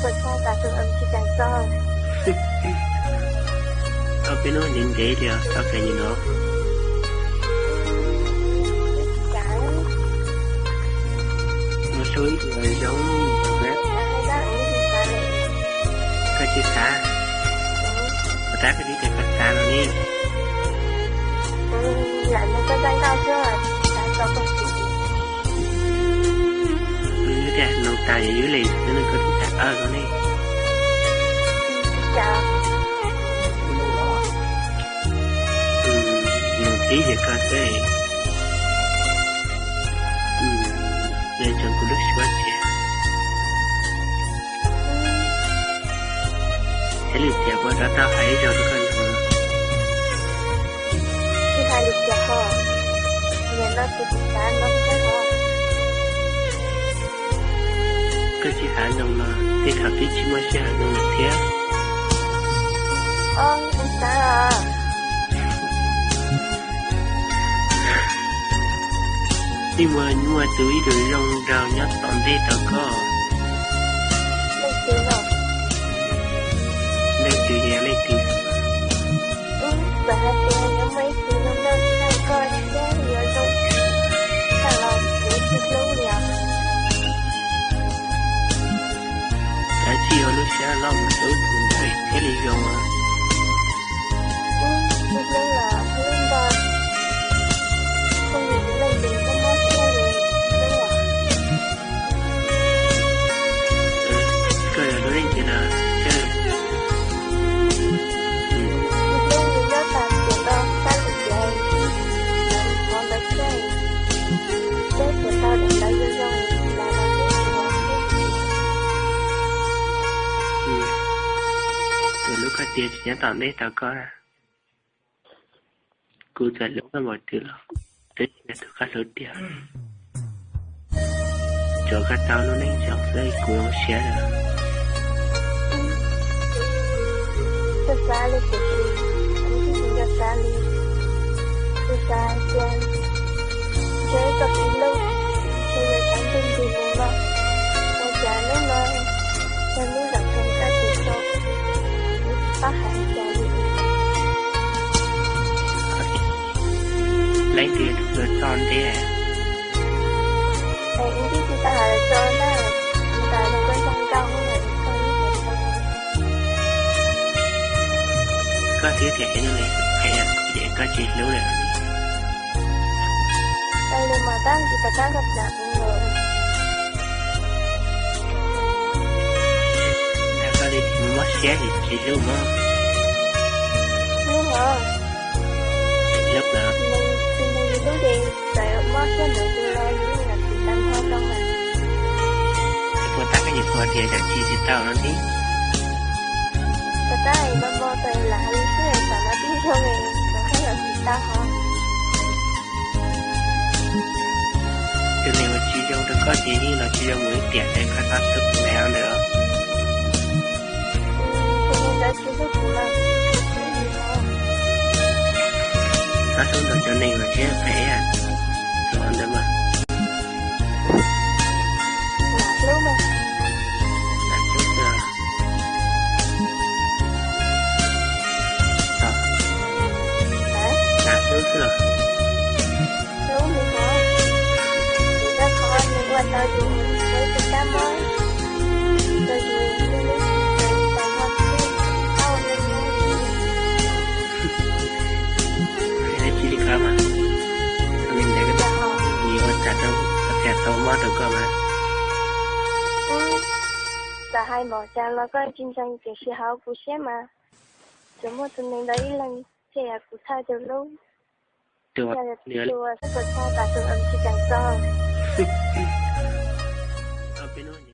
bật cho cả trường âm chỉ càng to. Ở bên nó nhìn vậy thì sao cái gì nữa? Cái Nó suối rồi giống ai đã uống thì phải lại. cái chiếc xa. Mà ta cái đi thì cái xa nó đi. Lại một cái danh cao chưa? Đã cho con chị. Như thế nó ta dưới lì nên có thể ta nó đi. Chào. Nhiều tí việc cơ thế. Nên trong cái lúc xóa trẻ. Thế thì trẻ qua đó tao hãy cho nó cần hơn. Khi hai lịch trẻ họ, nhà nó thì đã nó cái họ. Cái chị hả nông là thì thảo tí chỉ mới sẽ hả nông là thế. Anh sao à? Nhưng mà tụi rồi rong rào nhất tóm đi tao có. Lấy tiền rồi. Lấy tụi nhà lấy tiền. Bà hai tiền nó mấy tiền nó đâu sang coi giá nhiều đâu. Sao là để chút lâu nhỉ? Đã chi ở lúc sẽ lo một số cùng thầy thế lý do à. Chút lâu là hơn ba. Không nhìn lần mình có mất xe rồi. Đúng rồi. Coi là đối với chị là chứ. Chút lâu mình đã tạm tiền đó. Sao được vậy? Con đã chơi. Chết của tao đã lấy ra rồi. Là nó chết của Từ lúc có tiền chị nhớ tóm đi tao có à. Cô thật lúc có một thứ lắm. Tới là tôi khá lớn tiền. Cho các tao nó nên chọn dây của nó xe rồi. Tôi xa lên của chị. Anh thích mình ra xa lên. Tôi xa trên. Chơi tập đến lâu. Chơi là chẳng tin gì nữa mà. Tôi chả lấy mà. Tôi muốn gặp thêm các chị cho. Bác hãy chả đi. Lấy tiền rồi son thế à. Thầy cũng biết chị ta là cho đó. Người ta đâu có chăn trong này. Không biết là Có thiếu thẻ như này. Thẻ vậy có chị lưu rồi. đây là mà đang chị ta đang gặp lạc người. Đã có đi thì mất xe thì chị lưu mà. Nhưng mà Lúc đó. mình đúng gì tại ở mất cái nữa tôi lo những là chị đang hoa trong này. Cô ta cái gì của thì là chị thì tao nó đi. Thật ra thì nó vô tình là hay cái này mà nó biết cho mình nó thấy là chị ta hả? Từ này mà chị dâu được có gì như là chị dâu mới tiền để có ta sức mẹ nữa. Cho nên đã chưa biết cũng là Nó xuống được cho nên là chứ phải à. Rồi nữa mà. lạc lúc mà. Là chút rồi. Hả? Là chút rồi. Lúc mình có chị ta khó nhưng qua tao dù với chị ta mới tao dù như lúc tao hoa chứ tao nên nói Cái chị đi khám à. Mình để cái nhiều hơn cả tàu mất được cơ mà. cả hai bỏ cha là có kinh doanh cái sự hào của xe mà chúng một tuần mình đấy lần xe của thay từ lâu Được xe là nữa. chùa sẽ có cho cả trường âm chỉ càng to